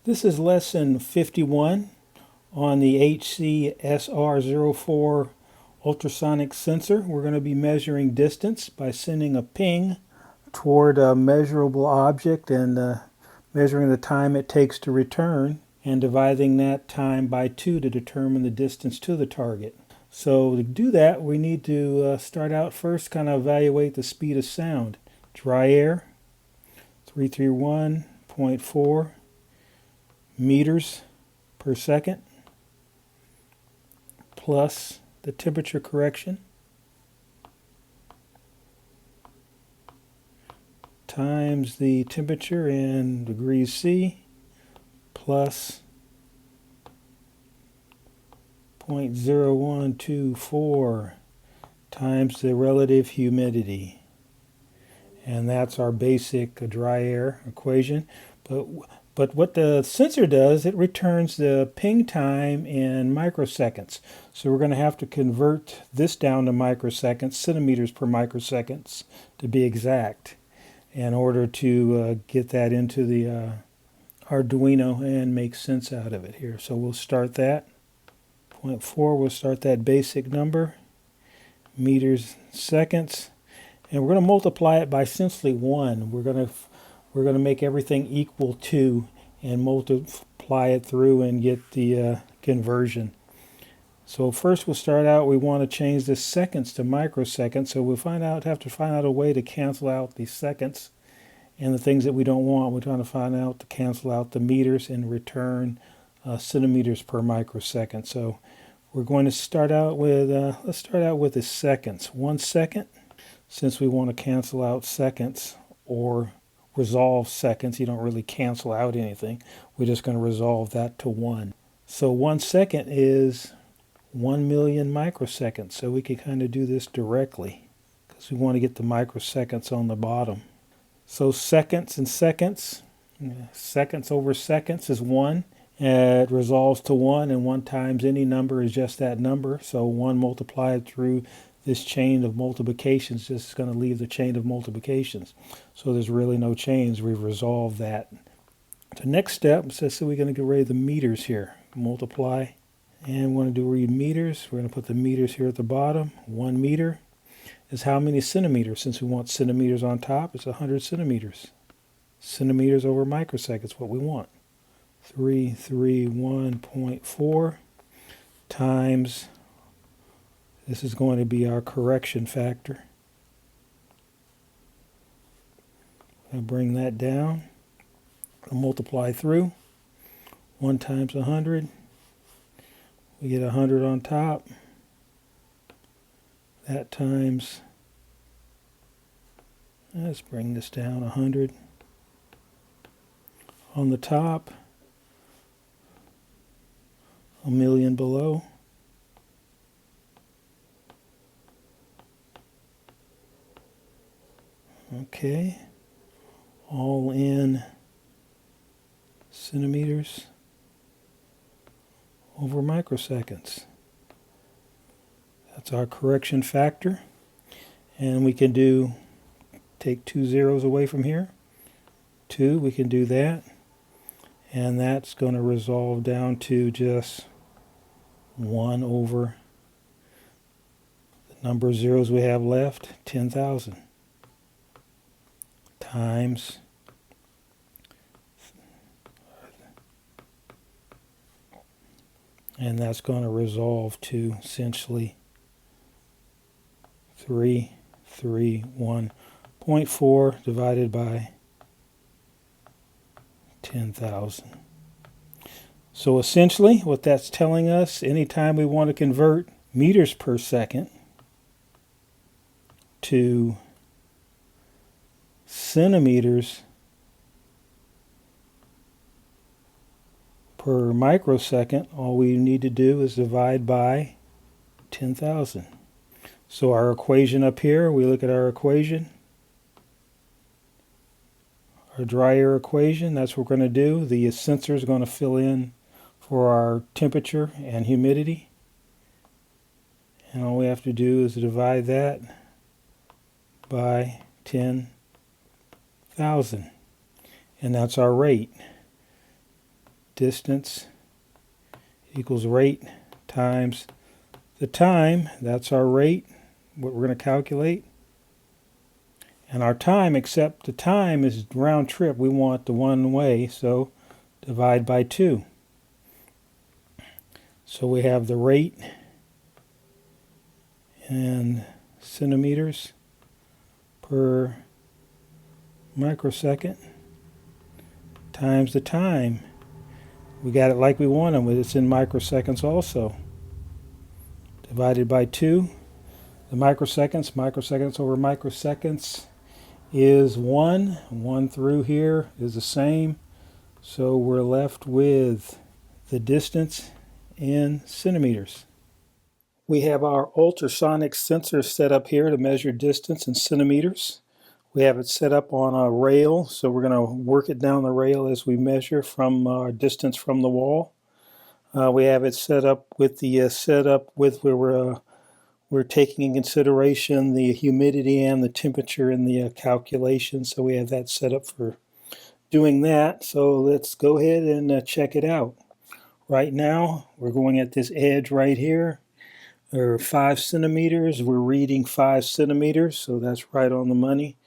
This is lesson 51 on the HC-SR04 ultrasonic sensor. We're going to be measuring distance by sending a ping toward a measurable object and measuring the time it takes to return and dividing that time by 2 to determine the distance to the target. So to do that, we need to start out first, kind of evaluate the speed of sound. Dry air, 331.4 meters per second plus the temperature correction times the temperature in degrees C plus 0.0124 times the relative humidity. And that's our basic dry air equation. But what the sensor does, it returns the ping time in microseconds. So we're going to have to convert this down to microseconds, centimeters per microseconds to be exact, in order to get that into the Arduino and make sense out of it here. So we'll start that. 0.4, we'll start that basic number, meters, seconds, and we're going to multiply it by essentially 1. We're going to make everything equal to and multiply it through and get the conversion. So first we'll start out, we want to change the seconds to microseconds, so we'll have to find out a way to cancel out the seconds and the things that we don't want. We're trying to find out to cancel out the meters and return centimeters per microsecond. So we're going to start out with, let's start out with the seconds. 1 second, since we want to cancel out seconds or resolve seconds. You don't really cancel out anything. We're just going to resolve that to 1. So 1 second is 1 million microseconds. So we can kind of do this directly because we want to get the microseconds on the bottom. So seconds and seconds, seconds over seconds is 1. It resolves to 1, and 1 times any number is just that number. So 1 multiplied through this chain of multiplications just going to leave the chain of multiplications. So there's really no change. We've resolved that. The next step says, so we're going to get rid of the meters here. Multiply. And we want to read meters. We're going to put the meters here at the bottom. 1 meter is how many centimeters? Since we want centimeters on top, it's 100 centimeters. Centimeters over microseconds, what we want. 331.4 times, this is going to be our correction factor. I'll bring that down. I'll multiply through. 1 times 100. We get 100 on top. That times, let's bring this down, 100 on the top. 1 million below. Okay, all in centimeters over microseconds. That's our correction factor. And we can take 2 zeros away from here. 2, we can do that. And that's going to resolve down to just 1 over the number of zeros we have left, 10,000. Times and that's going to resolve to essentially 331.4 divided by 10,000. So essentially what that's telling us, anytime we want to convert meters per second to centimeters per microsecond, all we need to do is divide by 10,000. So our equation up here, we look at our equation, our dry air equation, that's what we're going to do. The sensor is going to fill in for our temperature and humidity. And all we have to do is divide that by 10,000. And that's our rate. distance equals rate times the time. That's our rate, what we're going to calculate. And our time, except the time is round trip, we want the one way, so divide by 2. So we have the rate in centimeters per microsecond times the time. We got it like we want it, but it's in microseconds also. Divided by 2. The microseconds over microseconds is 1. 1 through here is the same. So we're left with the distance in centimeters. We have our ultrasonic sensor set up here to measure distance in centimeters. We have it set up on a rail, so we're going to work it down the rail as we measure from our distance from the wall. We have it set up with the where we're taking in consideration the humidity and the temperature in the calculation. So we have that set up for doing that. So let's go ahead and check it out. Right now, we're going at this edge right here, or 5 centimeters. We're reading 5 centimeters, so that's right on the money.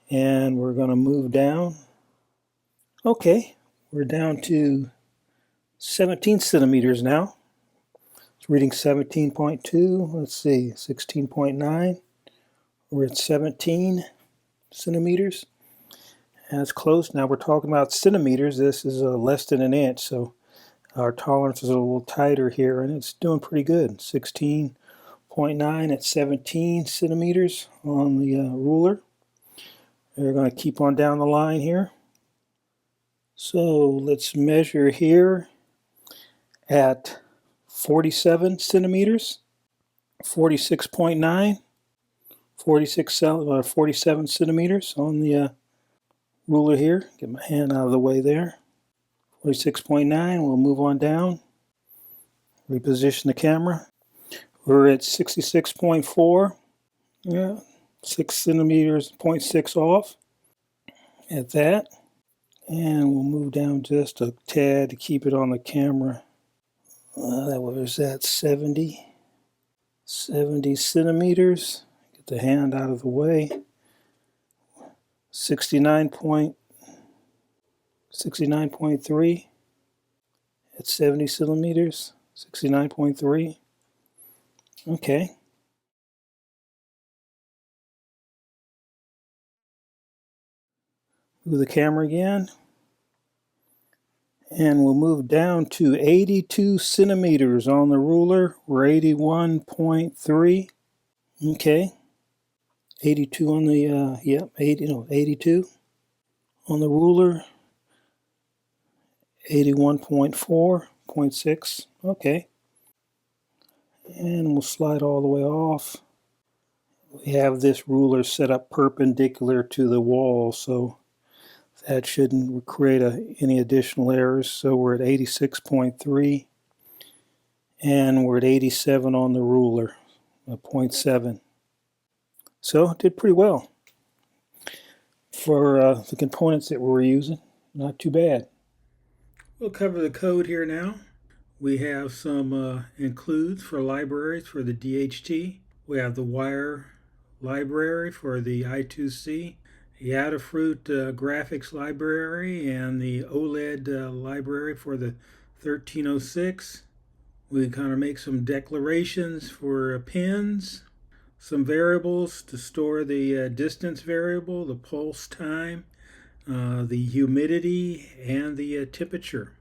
And we're going to move down. Okay, we're down to 17 centimeters now. It's reading 17.2. Let's see, 16.9. We're at 17 centimeters. That's close. Now we're talking about centimeters. This is less than an inch, so our tolerance is a little tighter here, and it's doing pretty good. 16.9 at 17 centimeters on the ruler. We're going to keep on down the line here. So let's measure here at 47 centimeters, 46.9, 47 centimeters on the ruler here. Get my hand out of the way there. 46.9, we'll move on down. Reposition the camera. We're at 66.4, yeah, 6 centimeters, 0.6 off at that. And we'll move down just a tad to keep it on the camera. That was that 70 centimeters. Get the hand out of the way. 69.3 at 70 centimeters. 69.3. Okay. Move the camera again. And we'll move down to 82 centimeters on the ruler. We're 81.3. Okay. 82 on the, 82 on the ruler. 81.4, 0.6. Okay. And we'll slide all the way off. We have this ruler set up perpendicular to the wall, so that shouldn't create any additional errors. So we're at 86.3, and we're at 87 on the ruler, 0.7. So it did pretty well for the components that we were using. Not too bad. We'll cover the code here now. We have some includes for libraries for the DHT. We have the wire library for the I2C, the Adafruit graphics library, and the OLED library for the 1306. We kind of make some declarations for pins, some variables to store the distance variable, the pulse time, the humidity, and the temperature.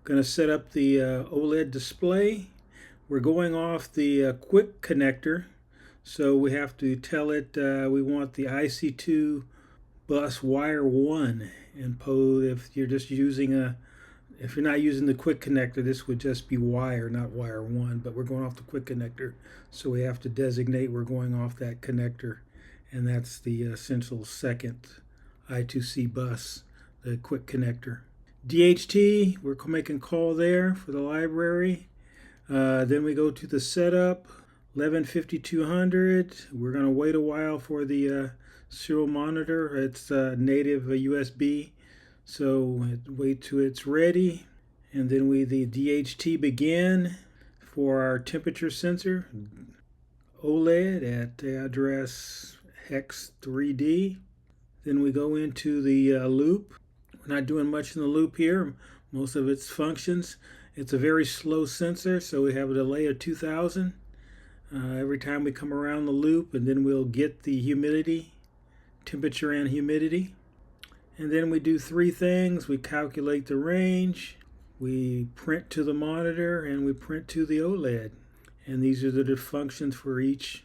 Going to set up the OLED display. We're going off the quick connector, so we have to tell it we want the IC2 bus wire 1, and if you're just using if you're not using the quick connector, this would just be wire, not wire 1, but we're going off the quick connector, so we have to designate we're going off that connector, and that's the essential second I2C bus, the quick connector. DHT, we're making call there for the library. Then we go to the setup, 115200. We're going to wait a while for the serial monitor. It's native USB, so wait till it's ready. And then the DHT begin for our temperature sensor, OLED at the address hex 3D. Then we go into the loop. We're not doing much in the loop here. Most of its functions. It's a very slow sensor, so we have a delay of 2000 every time we come around the loop, and then we'll get the humidity, temperature and humidity. And then we do three things. We calculate the range, we print to the monitor, and we print to the OLED. And these are the functions for each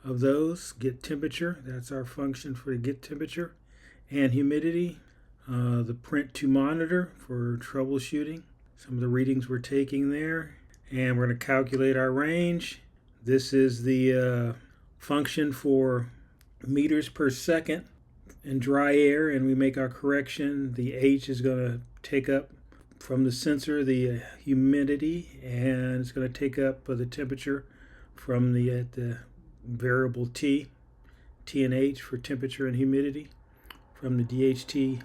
of those. Get temperature, that's our function for get temperature, and humidity. The print to monitor for troubleshooting, some of the readings we're taking there. And we're going to calculate our range. This is the function for meters per second in dry air, and we make our correction. The H is going to take up from the sensor the humidity, and it's going to take up the temperature from the variable T and H for temperature and humidity from the DHT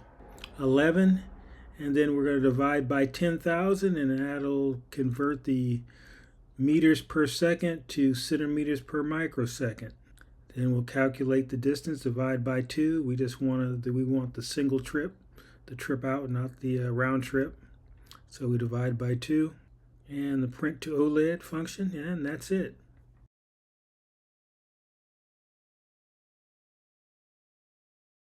11. And then we're going to divide by 10,000, and that'll convert the meters per second to centimeters per microsecond. Then we'll calculate the distance, divide by 2. We want the single trip, the trip out, not the round trip. So we divide by 2. And the print to OLED function, and that's it.